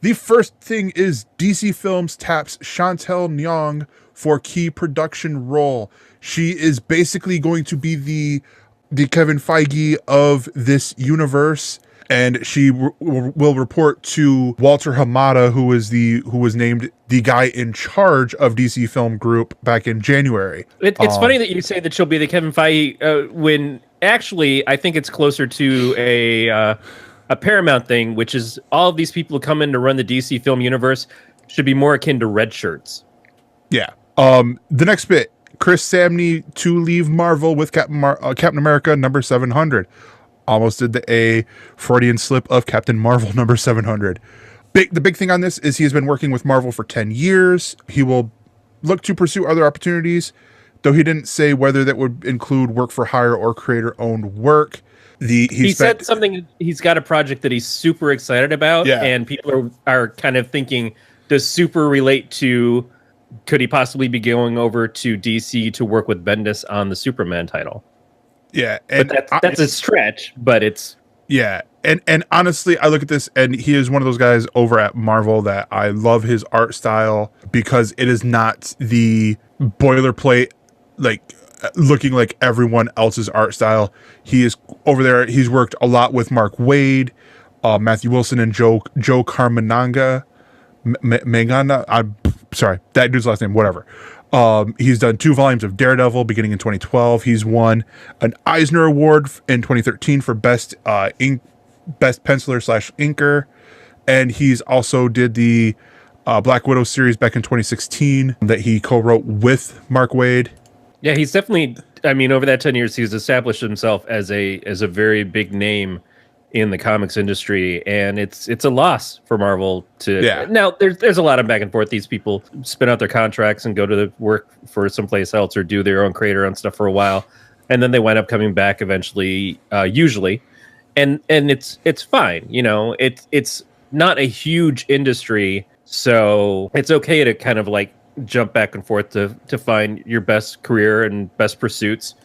The first thing is DC Films taps Chantal Myung for key production role. She is basically going to be the Kevin Feige of this universe, and she will report to Walter Hamada, who was named the guy in charge of DC Film Group back in January. It's funny that you say that she'll be the Kevin Feige when actually I think it's closer to a Paramount thing, which is all of these people who come in to run the DC film universe should be more akin to red shirts. Yeah. The next bit, Chris Samnee to leave Marvel with Captain America number 700. Almost did a Freudian slip of Captain Marvel number 700. The big thing on this is he has been working with Marvel for 10 years. He will look to pursue other opportunities, though he didn't say whether that would include work for hire or creator-owned work. He said something. He's got a project that he's super excited about, yeah. And people are kind of thinking, does super relate to? Could he possibly be going over to DC to work with Bendis on the Superman title? Yeah, and that's a stretch, but it's And honestly, I look at this, and he is one of those guys over at Marvel that I love his art style because it is not the boilerplate like looking like everyone else's art style. He is over there. He's worked a lot with Mark Waid, Matthew Wilson, and Joe Carmananga. Mangana. I'm sorry, that dude's last name. Whatever. He's done 2 volumes of Daredevil beginning in 2012. He's won an Eisner Award in 2013 for best penciler / inker, and he's also did the Black Widow series back in 2016 that he co-wrote with Mark Waid. Yeah, he's definitely. I mean, over that 10 years, he's established himself as a very big name in the comics industry, and it's a loss for Marvel to. Yeah. Now there's a lot of back and forth. These people spin out their contracts and go to the work for someplace else or do their own creator-owned stuff for a while, and then they wind up coming back eventually, usually, and it's fine. You know, it's not a huge industry, so it's okay to kind of like jump back and forth to find your best career and best pursuits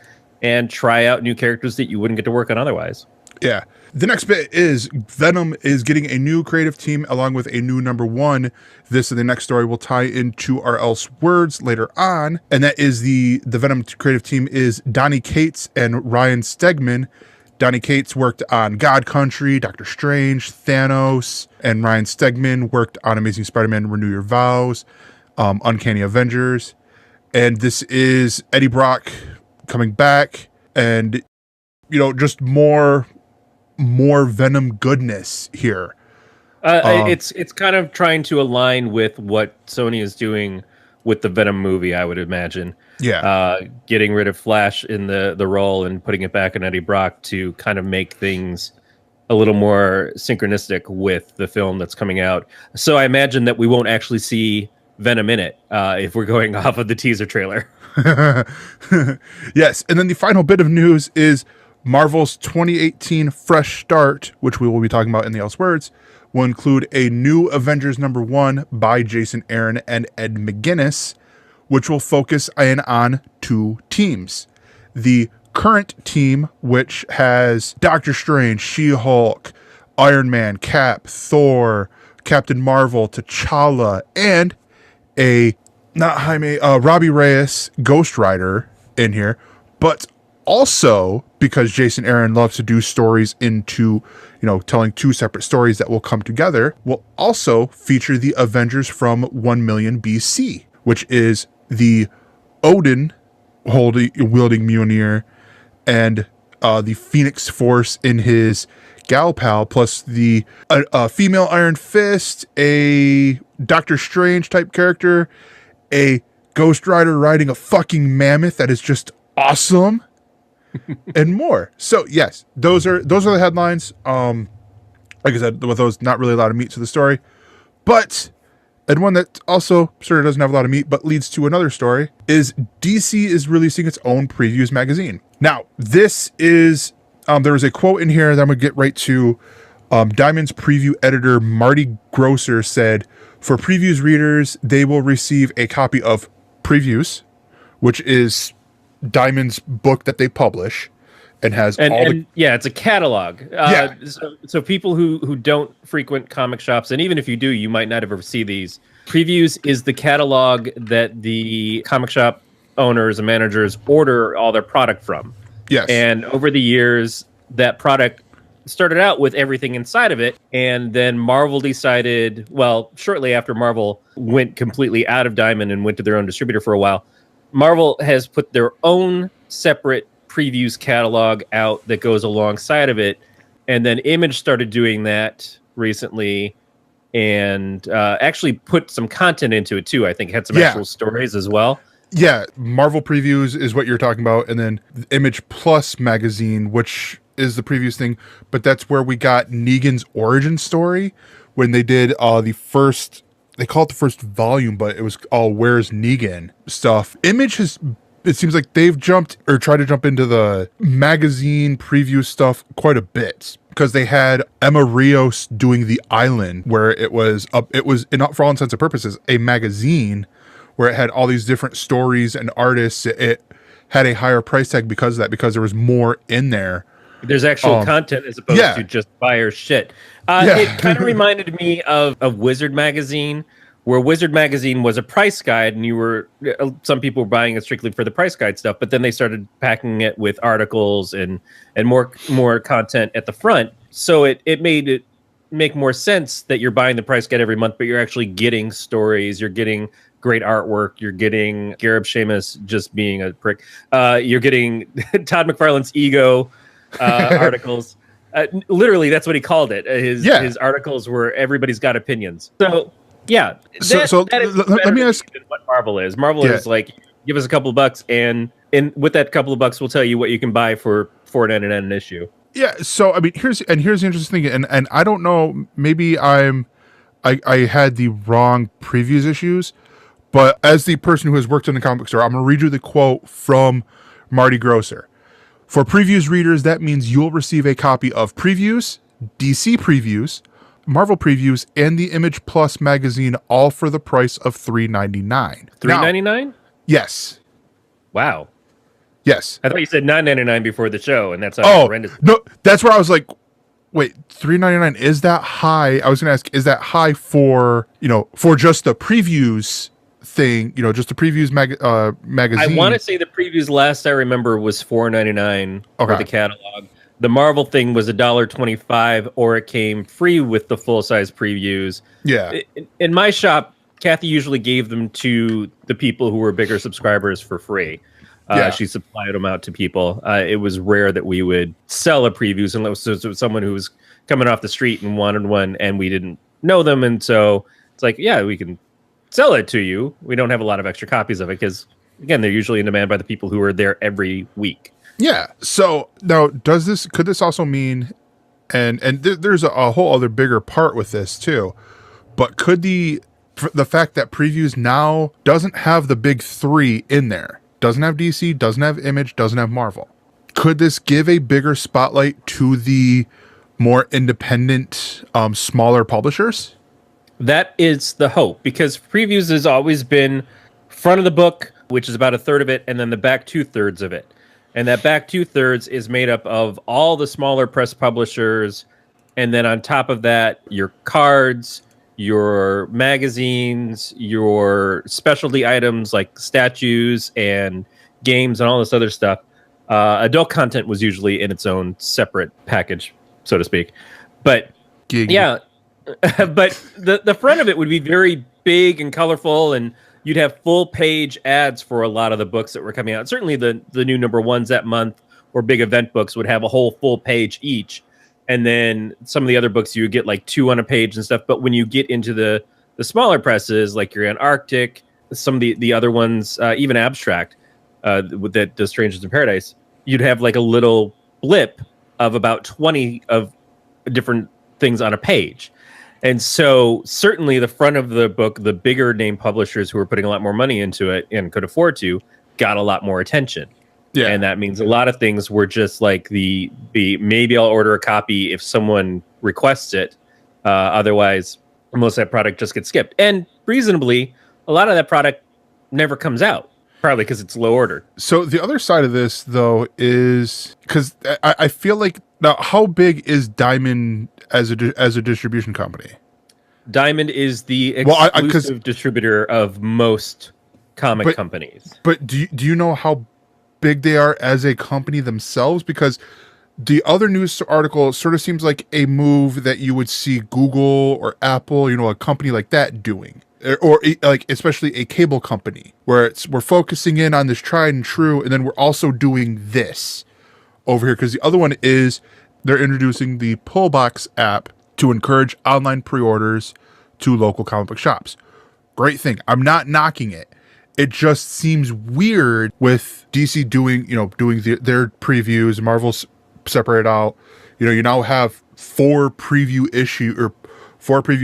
and try out new characters that you wouldn't get to work on otherwise. Yeah. The next bit is Venom is getting a new creative team along with a new number 1. This and the next story will tie into our else words later on. And that is the Venom creative team is Donny Cates and Ryan Stegman. Donny Cates worked on God Country, Doctor Strange, Thanos, and Ryan Stegman worked on Amazing Spider-Man, Renew Your Vows, Uncanny Avengers. And this is Eddie Brock coming back and, you know, just more Venom goodness here. It's kind of trying to align with what Sony is doing with the Venom movie, I would imagine. Yeah. Getting rid of Flash in the role and putting it back on Eddie Brock to kind of make things a little more synchronistic with the film that's coming out. So I imagine that we won't actually see Venom in it if we're going off of the teaser trailer. Yes. And then the final bit of news is Marvel's 2018 Fresh Start, which we will be talking about in the else words, will include a new Avengers number 1 by Jason Aaron and Ed McGuinness, which will focus in on 2 teams. The current team, which has Doctor Strange, She-Hulk, Iron Man, Cap, Thor, Captain Marvel, T'Challa, and Robbie Reyes, Ghost Rider in here, but also because Jason Aaron loves to do stories into, you know, telling 2 separate stories that will come together, will also feature the Avengers from 1 million BC, which is the Odin wielding Mjolnir and the Phoenix Force in his gal pal, plus the female Iron Fist, a Doctor Strange type character, a Ghost Rider riding a fucking mammoth that is just awesome, and more. So yes, those are the headlines. Like I said, with those, not really a lot of meat to the story, but and one that also sort of doesn't have a lot of meat but leads to another story is DC is releasing its own previews magazine. Now, this is there is a quote in here that I'm gonna get right to. Diamond's preview editor Marty Grosser said, "For previews readers, they will receive a copy of Previews, which is Diamond's book that they publish, and has it's a catalog. Yeah. So people who don't frequent comic shops, and even if you do, you might not ever see these. Previews is the catalog that the comic shop owners and managers order all their product from. Yes. And over the years, that product started out with everything inside of it. And then Marvel decided, well, shortly after Marvel went completely out of Diamond and went to their own distributor for a while, Marvel has put their own separate previews catalog out that goes alongside of it. And then Image started doing that recently and actually put some content into it too. I think had some actual stories as well. Yeah, Marvel Previews is what you're talking about, and then Image Plus magazine, which is the previews thing, but that's where we got Negan's origin story when they did the first, they call it the first volume, but it was all Where's Negan stuff. Image has, it seems like they've jumped or tried to jump into the magazine preview stuff quite a bit, because they had Emma Rios doing The Island, where it was for all intents and purposes a magazine where it had all these different stories and artists. It had a higher price tag because of that, because there was more in there. There's actual content as opposed to just buyer shit. It kind of reminded me of Wizard Magazine, where Wizard Magazine was a price guide, and some people were buying it strictly for the price guide stuff, but then they started packing it with articles and more content at the front. So it made it make more sense that you're buying the price guide every month, but you're actually getting stories, you're getting great artwork, you're getting Gareb Shamus just being a prick, you're getting Todd McFarlane's ego articles. Literally, that's what he called it. His articles were everybody's got opinions. So yeah, let me ask what Marvel is. Marvel is like, give us a couple of bucks, and with that couple of bucks, we'll tell you what you can buy for $4.99 an issue. Yeah. So I mean, here's the interesting thing, and I don't know, maybe I had the wrong previews issues, but as the person who has worked in the comic store, I'm gonna read you the quote from Marty Grosser. For previews readers, that means you'll receive a copy of Previews, DC Previews, Marvel Previews, and the Image Plus magazine, all for the price of $3.99. $3.99? Yes. Wow. Yes. I thought you said $9.99 before the show, and that's horrendous. No, that's where I was like, wait, $3.99, is that high? I was going to ask, is that high for just the previews thing, just the previews magazine? I want to say the previews last I remember was $4.99 for the catalog. The Marvel thing was $1.25, or it came free with the full-size previews. Yeah. In my shop, Kathy usually gave them to the people who were bigger subscribers for free. She supplied them out to people. It was rare that we would sell a previews unless it was someone who was coming off the street and wanted one, and we didn't know them. And so it's like, yeah, we can sell it to you. We don't have a lot of extra copies of it because, again, they're usually in demand by the people who are there every week. Yeah. So now, could this also mean, and there's a whole other bigger part with this too, but could the fact that previews now doesn't have the big three in there, doesn't have DC, doesn't have Image, doesn't have Marvel, could this give a bigger spotlight to the more independent, smaller publishers? That is the hope, because previews has always been front of the book, which is about a third of it, and then the back 2/3 of it. And that back 2/3 is made up of all the smaller press publishers. And then on top of that, your cards, your magazines, your specialty items like statues and games and all this other stuff. Adult content was usually in its own separate package, so to speak. But yeah, but the front of it would be very big and colorful, and you'd have full page ads for a lot of the books that were coming out. Certainly the new number ones that month or big event books would have a whole full page each. And then some of the other books you would get like 2 on a page and stuff. But when you get into the smaller presses, like your Antarctic, some of the other ones, even Abstract, that does Strangers in Paradise, you'd have like a little blip of about 20 of different things on a page. And so certainly the front of the book, the bigger name publishers who were putting a lot more money into it and could afford to, got a lot more attention. Yeah. And that means a lot of things were just like the maybe I'll order a copy if someone requests it. Otherwise, most of that product just gets skipped. And reasonably, a lot of that product never comes out. Probably because it's low order. So the other side of this, though, is because I feel like now, how big is Diamond as a distribution company? Diamond is the exclusive distributor of most comic companies. But do you know how big they are as a company themselves? Because the other news article sort of seems like a move that you would see Google or Apple, a company like that doing. Or like especially a cable company where we're focusing in on this tried and true, and then we're also doing this over here, because the other one is they're introducing the Pullbox app to encourage online pre-orders to local comic book shops. Great thing. I'm not knocking it. It just seems weird with DC doing their previews, Marvel's separated out. You now have 4 preview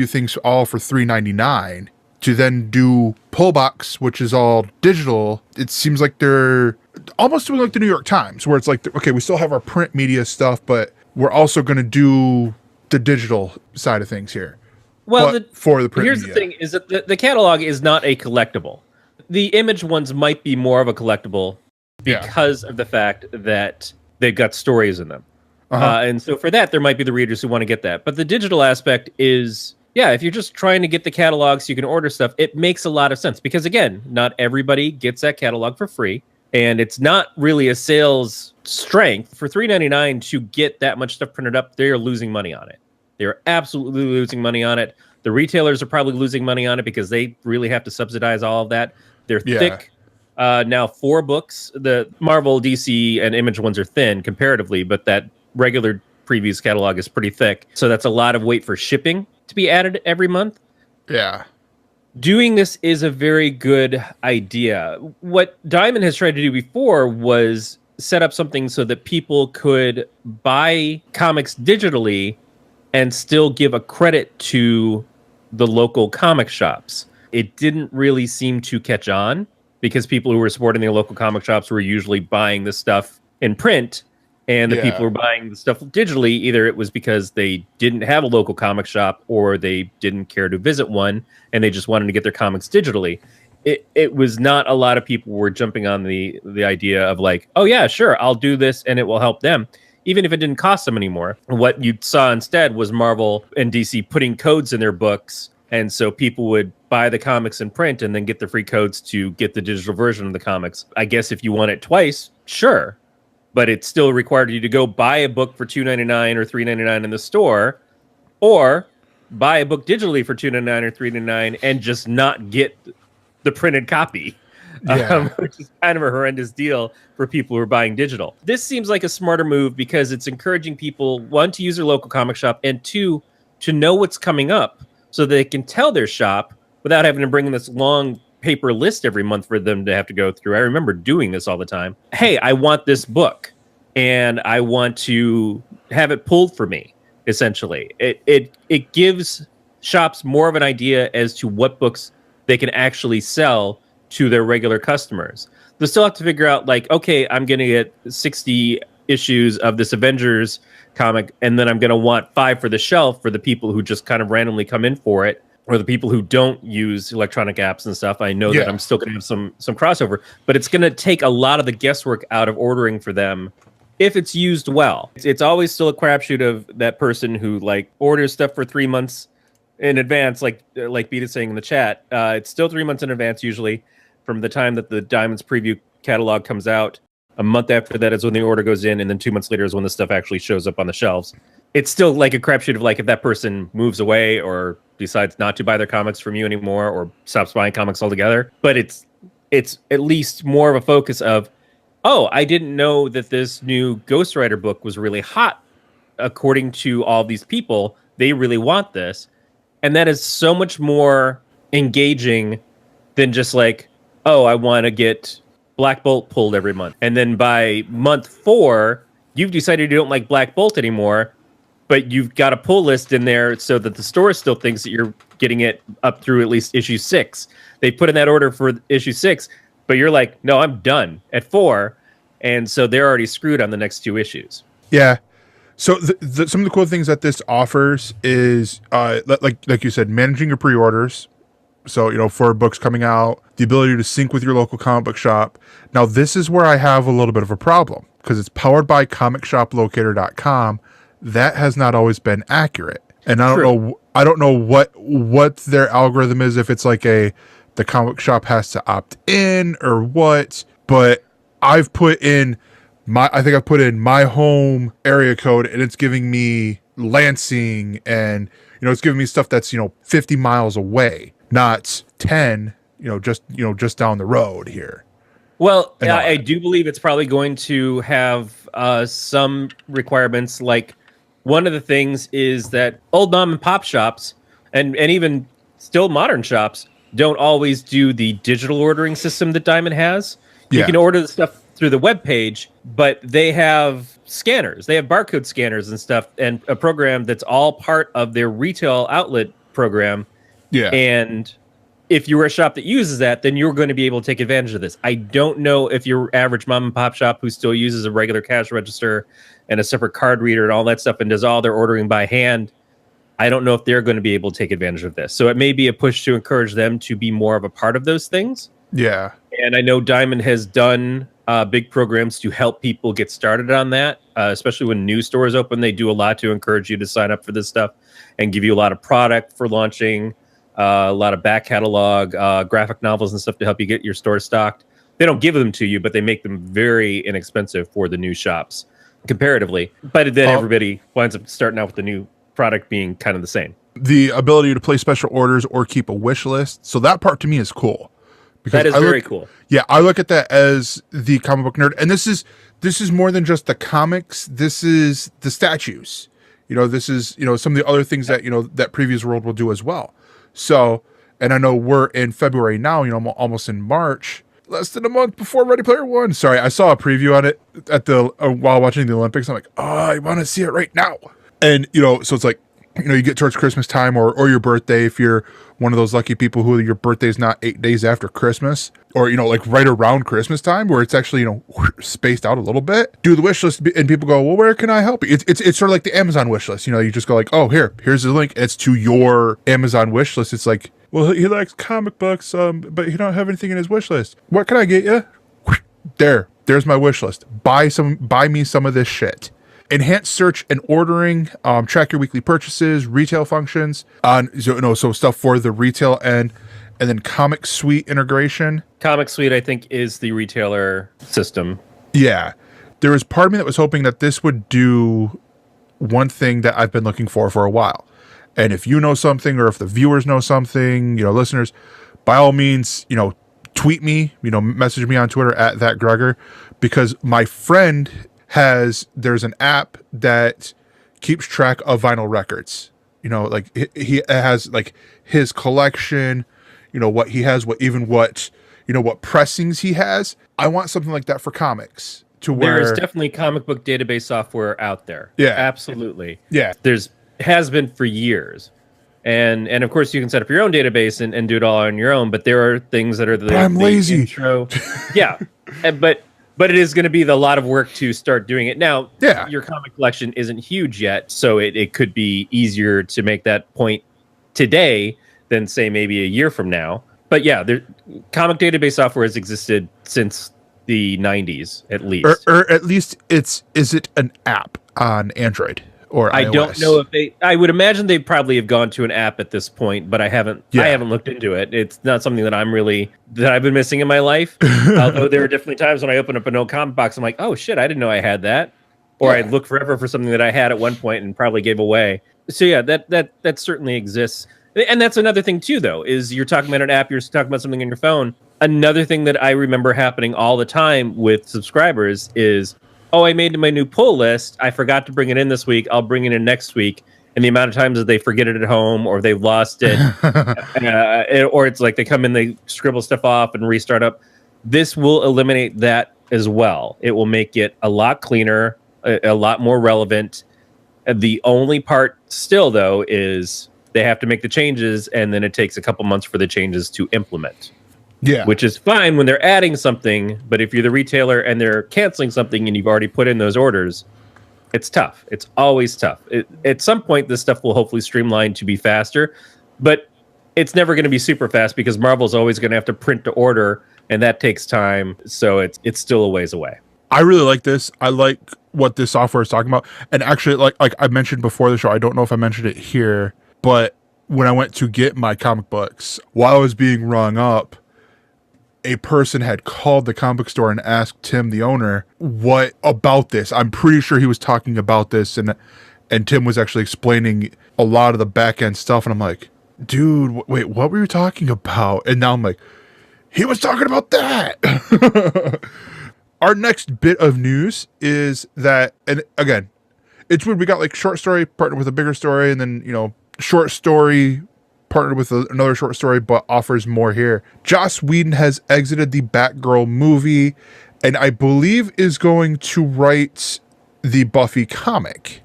things all for $3.99. To then do Pullbox, which is all digital. It seems like they're almost doing like the New York Times, where it's like, okay, we still have our print media stuff, but we're also going to do the digital side of things here. Well, for the print here's media. The thing: is that the catalog is not a collectible. The image ones might be more of a collectible because of the fact that they've got stories in them, and so for that, there might be the readers who want to get that. But the digital aspect is. Yeah, if you're just trying to get the catalog so you can order stuff, it makes a lot of sense. Because again, not everybody gets that catalog for free. And it's not really a sales strength. For $3.99 to get that much stuff printed up, they're losing money on it. They're absolutely losing money on it. The retailers are probably losing money on it because they really have to subsidize all of that. They're thick. Now 4 books. The Marvel, DC, and Image ones are thin comparatively, but that regular previews catalog is pretty thick. So that's a lot of weight for shipping to be added every month. Yeah. Doing this is a very good idea. What Diamond has tried to do before was set up something so that people could buy comics digitally and still give a credit to the local comic shops. It didn't really seem to catch on because people who were supporting their local comic shops were usually buying the stuff in print. And the people who were buying the stuff digitally, either it was because they didn't have a local comic shop or they didn't care to visit one and they just wanted to get their comics digitally. It was not a lot of people were jumping on the idea of like, oh yeah, sure, I'll do this and it will help them, even if it didn't cost them anymore. What you saw instead was Marvel and DC putting codes in their books. And so people would buy the comics in print and then get the free codes to get the digital version of the comics. I guess if you want it twice, sure. But it still required you to go buy a book for $2.99 or $3.99 in the store, or buy a book digitally for $2.99 or $3.99 and just not get the printed copy, which is kind of a horrendous deal for people who are buying digital. This seems like a smarter move because it's encouraging people, 1, to use their local comic shop, and 2, to know what's coming up so they can tell their shop without having to bring in this long paper list every month for them to have to go through. I remember doing this all the time. Hey, I want this book and I want to have it pulled for me, essentially. It gives shops more of an idea as to what books they can actually sell to their regular customers. They still have to figure out, like, okay, I'm going to get 60 issues of this Avengers comic, and then I'm going to want 5 for the shelf for the people who just kind of randomly come in for it, or the people who don't use electronic apps and stuff. I know that I'm still going to have some crossover, but it's going to take a lot of the guesswork out of ordering for them if it's used well. It's always still a crapshoot of that person who like orders stuff for 3 months in advance, like Beat is saying in the chat. It's still 3 months in advance usually from the time that the Diamonds preview catalog comes out. A month after that is when the order goes in, and then 2 months later is when the stuff actually shows up on the shelves. It's still like a crapshoot of like if that person moves away or decides not to buy their comics from you anymore or stops buying comics altogether. But it's at least more of a focus of, oh, I didn't know that this new Ghost Rider book was really hot. According to all these people, they really want this. And that is so much more engaging than just like, oh, I want to get Black Bolt pulled every month. And then by month 4, you've decided you don't like Black Bolt anymore, but you've got a pull list in there so that the store still thinks that you're getting it up through at least issue 6. They put in that order for issue 6, but you're like, no, I'm done at 4. And so they're already screwed on the next 2 issues. Yeah. So some of the cool things that this offers is, like you said, managing your pre-orders So, for books coming out, the ability to sync with your local comic book shop. Now, this is where I have a little bit of a problem because it's powered by comicshoplocator.com. That has not always been accurate. And I don't know what their algorithm is, if it's like the comic shop has to opt in or what, but I've put in my home area code and it's giving me Lansing, and it's giving me stuff that's 50 miles away, not 10, just down the road here. Well, I do believe it's probably going to have some requirements. Like, one of the things is that old mom and pop shops and even still modern shops don't always do the digital ordering system that Diamond has. You can order the stuff through the web page, but they have scanners. They have barcode scanners and stuff, and a program that's all part of their retail outlet program. Yeah. And if you're a shop that uses that, then you're going to be able to take advantage of this. I don't know if your average mom and pop shop who still uses a regular cash register and a separate card reader and all that stuff and does all their ordering by hand, I don't know if they're going to be able to take advantage of this. So it may be a push to encourage them to be more of a part of those things. Yeah. And I know Diamond has done big programs to help people get started on that, especially when new stores open. They do a lot to encourage you to sign up for this stuff and give you a lot of product for launching, a lot of back catalog, graphic novels and stuff to help you get your store stocked. They don't give them to you, but they make them very inexpensive for the new shops comparatively. But then everybody winds up starting out with the new product being kind of the same. The ability to place special orders or keep a wish list. So that part to me is cool. That is very cool. Yeah, I look at that as the comic book nerd. And this is more than just the comics. This is the statues. This is, some of the other things that, that Previous World will do as well. So, and I know we're in February now, I'm almost in March, less than a month before Ready Player One. Sorry, I saw a preview on it while watching the Olympics. I'm like, oh, I want to see it right now. And, so it's like, you get towards Christmas time or your birthday, if you're one of those lucky people who your birthday's not 8 days after Christmas, or, like right around Christmas time where it's actually, spaced out a little bit, do the wish list and people go, well, where can I help you? It's sort of like the Amazon wish list. You just go like, oh, here's the link. It's to your Amazon wish list. It's like, well, he likes comic books, but he don't have anything in his wish list. What can I get you? There's my wish list. Buy me some of this shit. Enhanced search and ordering, track your weekly purchases, retail functions, so stuff for the retail end, and then Comic Suite integration. Comic Suite, I think, is the retailer system. Yeah. There was part of me that was hoping that this would do one thing that I've been looking for a while. And if you know something, or if the viewers know something, listeners, by all means, tweet me, message me on Twitter at @ThatGregor, because my friend there's an app that keeps track of vinyl records. Like he has like his collection, what he has, what pressings he has. I want something like that for comics, to where there is definitely comic book database software out there. Yeah, absolutely. Yeah, has been for years. And of course you can set up your own database and do it all on your own, but there are things that are I'm lazy. Intro. Yeah. But it is going to be a lot of work to start doing it. Now, your comic collection isn't huge yet, so it could be easier to make that point today than, say, maybe a year from now. But yeah, comic database software has existed since the 90s, at least. Or at least is it an app on Android or iOS? I don't know if I would imagine they probably have gone to an app at this point, but I haven't looked into it. It's not something that I've been missing in my life. Although there are definitely times when I open up an old comic box, I'm like, oh shit, I didn't know I had that. Or I look forever for something that I had at one point and probably gave away. So yeah, that certainly exists. And that's another thing too, though, is you're talking about an app, you're talking about something on your phone. Another thing that I remember happening all the time with subscribers is, oh, I made my new pull list. I forgot to bring it in this week. I'll bring it in next week. And the amount of times that they forget it at home, or they've lost it, or it's like they come in, they scribble stuff off and restart up. This will eliminate that as well. It will make it a lot cleaner, a lot more relevant. The only part still, though, is they have to make the changes, and then it takes a couple months for the changes to implement. Yeah, which is fine when they're adding something, but if you're the retailer and they're canceling something and you've already put in those orders, it's tough. It's always tough. At some point, this stuff will hopefully streamline to be faster, but it's never going to be super fast because Marvel's always going to have to print to order, and that takes time. So it's still a ways away. I really like this. I like what this software is talking about. And actually, like I mentioned before the show, I don't know if I mentioned it here, but when I went to get my comic books, while I was being rung up, a person had called the comic book store and asked Tim, the owner, what about this? I'm pretty sure he was talking about this, and Tim was actually explaining a lot of the back end stuff. And I'm like, dude, wait, what were you talking about? And now I'm like, he was talking about that. Our next bit of news is that, and again, it's weird. We got like short story partnered with a bigger story, and then, short story partnered with another short story, but offers more here. Joss Whedon has exited the Batgirl movie, and I believe is going to write the Buffy comic.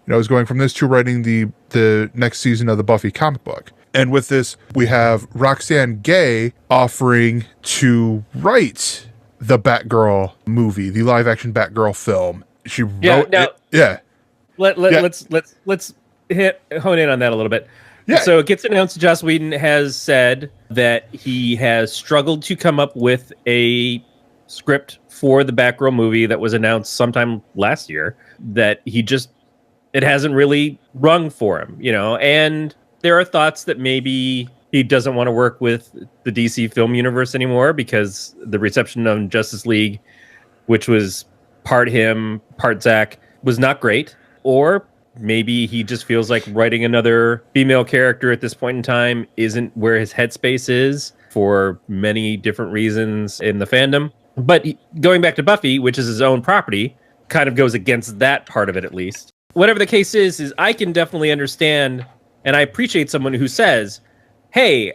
Is going from this to writing the next season of the Buffy comic book. And with this, we have Roxane Gay offering to write the Batgirl movie, the live action Batgirl film. She wrote it. Yeah. Let's hone in on that a little bit. Yeah. So it gets announced Joss Whedon has said that he has struggled to come up with a script for the Batgirl movie that was announced sometime last year, that it hasn't really rung for him, and there are thoughts that maybe he doesn't want to work with the DC film universe anymore because the reception of Justice League, which was part him, part Zack, was not great. Or maybe he just feels like writing another female character at this point in time isn't where his headspace is for many different reasons in the fandom. But going back to Buffy, which is his own property, kind of goes against that part of it at least. Whatever the case is I can definitely understand, and I appreciate someone who says, hey,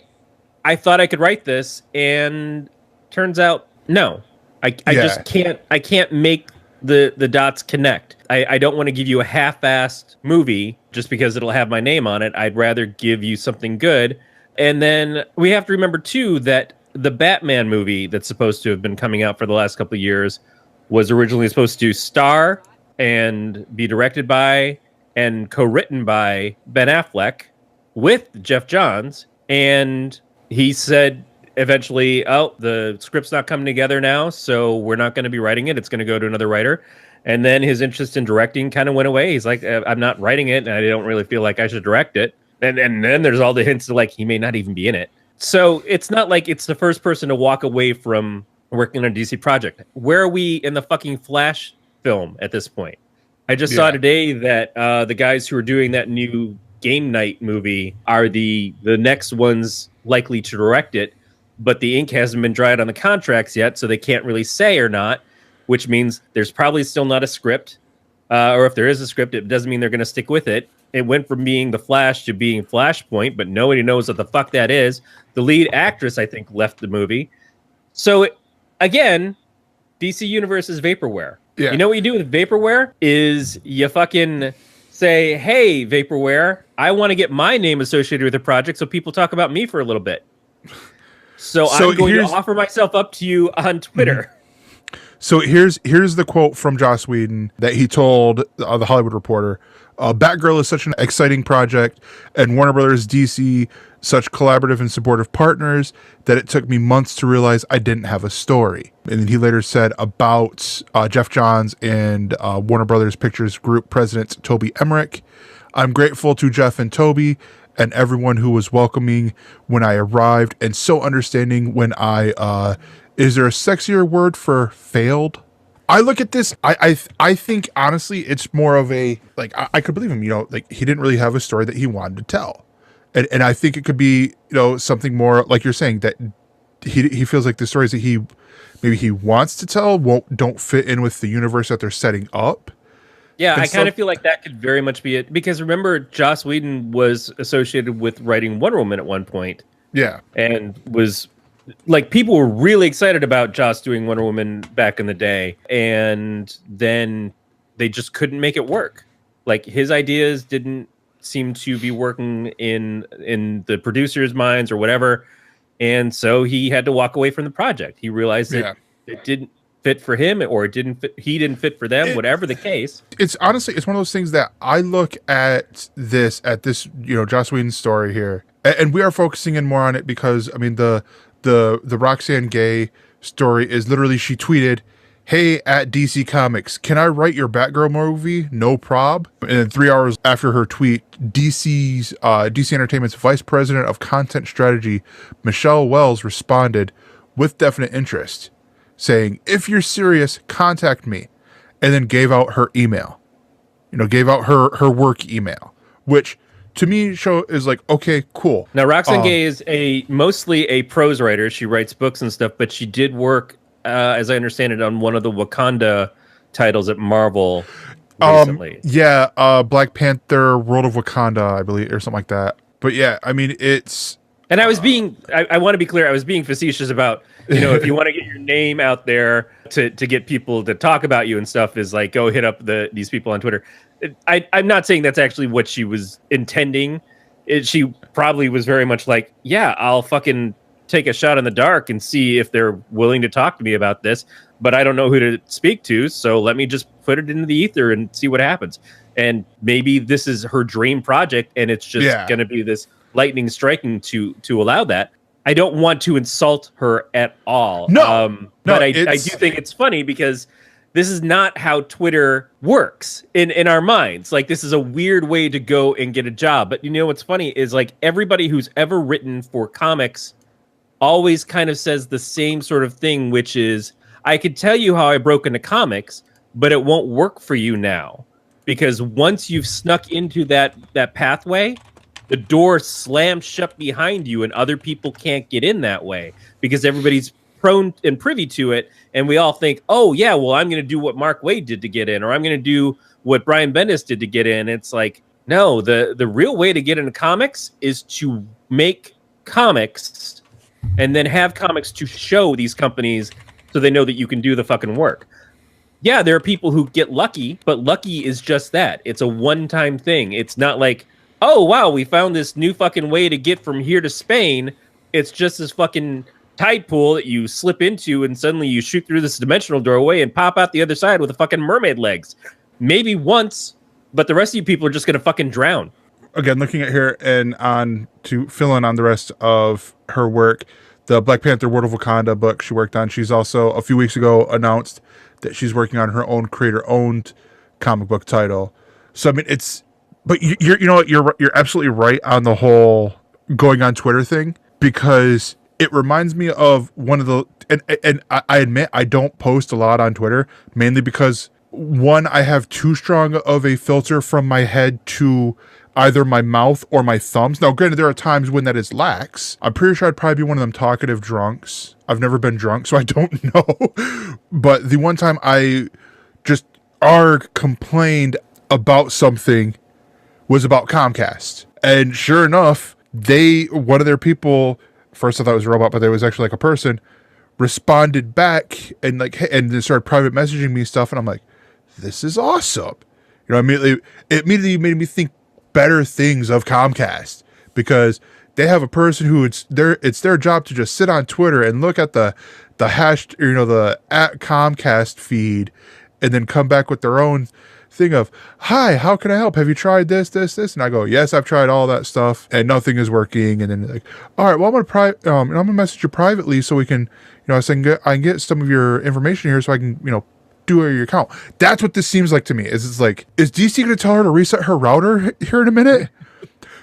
I thought I could write this, and turns out, no. I just can't make the dots connect. I don't want to give you a half-assed movie just because it'll have my name on it. I'd rather give you something good. And then we have to remember, too, that the Batman movie that's supposed to have been coming out for the last couple of years was originally supposed to star and be directed by and co-written by Ben Affleck with Jeff Johns. And he said eventually, the script's not coming together now, so we're not going to be writing it. It's going to go to another writer. And then his interest in directing kind of went away. He's like, I'm not writing it, and I don't really feel like I should direct it. And then there's all the hints to like he may not even be in it. So it's not like it's the first person to walk away from working on a DC project. Where are we in the fucking Flash film at this point? I just saw today that the guys who are doing that new Game Night movie are the next ones likely to direct it, but the ink hasn't been dried on the contracts yet, so they can't really say or not, which means there's probably still not a script, or if there is a script, it doesn't mean they're going to stick with it. It went from being The Flash to being Flashpoint, but nobody knows what the fuck that is. The lead actress, I think, left the movie. So, again, DC Universe is vaporware. Yeah. You know what you do with vaporware is you fucking say, hey, vaporware, I want to get my name associated with the project so people talk about me for a little bit. So I'm going to offer myself up to you on Twitter. So here's the quote from Joss Whedon that he told the Hollywood Reporter. Batgirl is such an exciting project, and Warner Brothers DC such collaborative and supportive partners that it took me months to realize I didn't have a story. And then he later said about Jeff Johns and Warner Brothers Pictures Group President Toby Emmerich, I'm grateful to Jeff and Toby and everyone who was welcoming when I arrived and so understanding when I, is there a sexier word for failed? I look at this, I think honestly, it's more of a, like, I could believe him, like he didn't really have a story that he wanted to tell. And I think it could be, something more like you're saying, that he feels like the stories that he wants to tell don't fit in with the universe that they're setting up. Yeah, I kind of feel like that could very much be it. Because remember, Joss Whedon was associated with writing Wonder Woman at one point. Yeah. And was, like, people were really excited about Joss doing Wonder Woman back in the day. And then they just couldn't make it work. Like, his ideas didn't seem to be working in the producers' minds or whatever. And so he had to walk away from the project. He realized that it didn't fit for him, or he didn't fit for them, whatever the case. It's honestly, it's one of those things that I look at this Joss Whedon story here, and we are focusing in more on it because I mean the Roxane Gay story is literally she tweeted, "Hey at DC Comics, can I write your Batgirl movie? No prob." And then 3 hours after her tweet, DC Entertainment's Vice President of Content Strategy, Michelle Wells, responded with definite interest, saying, "If you're serious, contact me," and then gave out her email. Gave out her work email, which to me is like, okay, cool. Now, Roxane Gay is mostly a prose writer. She writes books and stuff, but she did work, as I understand it, on one of the Wakanda titles at Marvel recently. Black Panther, World of Wakanda, I believe, or something like that. But yeah, I mean, it's... And I want to be clear, I was being facetious about, if you want to get your name out there to get people to talk about you and stuff, is like, go hit up these people on Twitter. I'm not saying that's actually what she was intending. She probably was very much like, yeah, I'll fucking take a shot in the dark and see if they're willing to talk to me about this, but I don't know who to speak to, so let me just put it into the ether and see what happens. And maybe this is her dream project, and it's just going to be this lightning striking to allow that. I don't want to insult her at all. But I do think it's funny because this is not how Twitter works in our minds. Like, this is a weird way to go and get a job. But what's funny is, like, everybody who's ever written for comics always kind of says the same sort of thing, which is, I could tell you how I broke into comics, but it won't work for you now. Because once you've snuck into that pathway, the door slams shut behind you and other people can't get in that way because everybody's prone and privy to it. And we all think, oh, yeah, well, I'm going to do what Mark Waid did to get in, or I'm going to do what Brian Bendis did to get in. It's like, no, the real way to get into comics is to make comics and then have comics to show these companies so they know that you can do the fucking work. Yeah, there are people who get lucky, but lucky is just that. It's a one-time thing. It's not like, oh, wow, we found this new fucking way to get from here to Spain. It's just this fucking tide pool that you slip into and suddenly you shoot through this dimensional doorway and pop out the other side with a fucking mermaid legs. Maybe once, but the rest of you people are just going to fucking drown. Again, looking at here and on to fill in on the rest of her work, the Black Panther World of Wakanda book she worked on. She's also, a few weeks ago, announced that she's working on her own creator-owned comic book title. So, I mean, it's... But you're absolutely right on the whole going on Twitter thing, because it reminds me of one of the... And I admit I don't post a lot on Twitter, mainly because, one, I have too strong of a filter from my head to either my mouth or my thumbs. Now, granted, there are times when that is lax. I'm pretty sure I'd probably be one of them talkative drunks. I've never been drunk, so I don't know. But the one time I just complained about something was about Comcast. And sure enough, one of their people, first I thought it was a robot, but it was actually like a person, responded back and and they started private messaging me stuff. And I'm like, this is awesome. It immediately made me think better things of Comcast, because they have a person who it's their job to just sit on Twitter and look at the hash, the @Comcast feed, and then come back with their own thing of, hi, how can I help? Have you tried this? And I go, yes, I've tried all that stuff and nothing is working. And then like, all right, well, I'm gonna message you privately so we can, so I can get some of your information here so I can, do your account. That's what this seems like to me. It's like, is DC gonna tell her to reset her router here in a minute?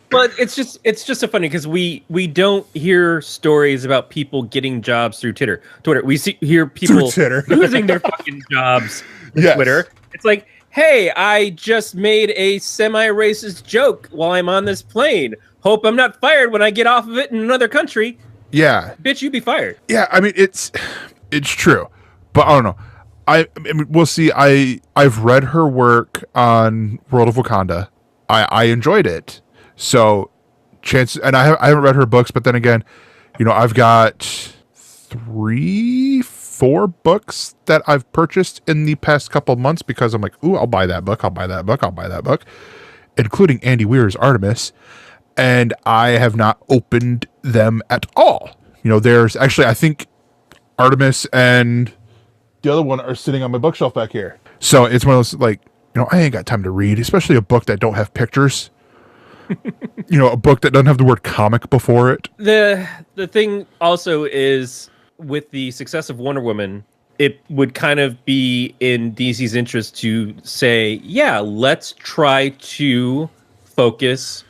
But it's just so funny because we don't hear stories about people getting jobs through Twitter. We hear people losing their fucking jobs through Twitter. It's like, hey, I just made a semi-racist joke while I'm on this plane. Hope I'm not fired when I get off of it in another country. Yeah. Bitch, you'd be fired. Yeah, I mean, it's true. But I don't know. I mean, we'll see. I've read her work on World of Wakanda. I enjoyed it. So, and I haven't read her books, but then again, I've got 3-4 books that I've purchased in the past couple of months because I'm like, ooh, I'll buy that book, including Andy Weir's Artemis, and I have not opened them at all. There's actually, I think Artemis and the other one are sitting on my bookshelf back here. So it's one of those, like, I ain't got time to read, especially a book that don't have pictures. a book that doesn't have the word comic before it. The thing also is, with the success of Wonder Woman, it would kind of be in DC's interest to say, yeah, let's try to focus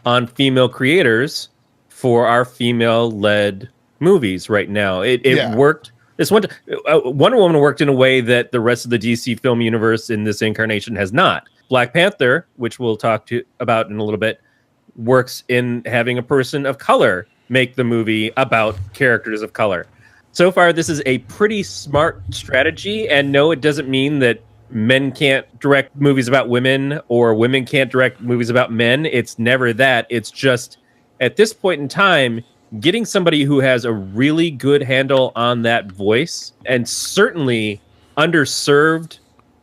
on female creators for our female-led movies right now. It worked. This one, Wonder Woman worked in a way that the rest of the DC film universe in this incarnation has not. Black Panther, which we'll talk about in a little bit, works in having a person of color make the movie about characters of color. So far, this is a pretty smart strategy, and no, it doesn't mean that men can't direct movies about women or women can't direct movies about men. It's never that. It's just, at this point in time, getting somebody who has a really good handle on that voice, and certainly underserved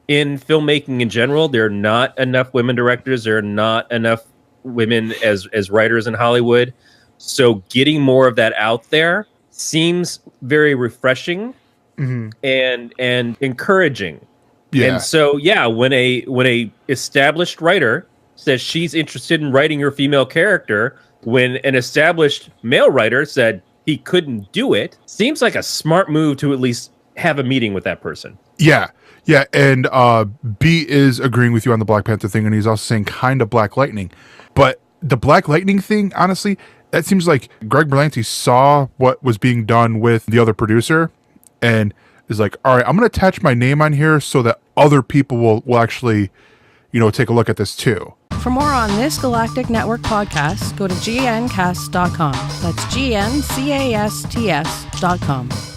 in filmmaking in general. There are not enough women directors. There are not enough women as writers in Hollywood. So getting more of that out there seems very refreshing and encouraging. Yeah. And so, yeah, when a established writer says she's interested in writing your female character, when an established male writer said he couldn't do it, seems like a smart move to at least have a meeting with that person. Yeah. Yeah. And B is agreeing with you on the Black Panther thing, and he's also saying kind of Black Lightning. But the Black Lightning thing, honestly, that seems like Greg Berlanti saw what was being done with the other producer and is like, all right, I'm going to attach my name on here so that other people will actually, take a look at this too. For more on this Galactic Network podcast, go to gncast.com. That's GNCASTS.com.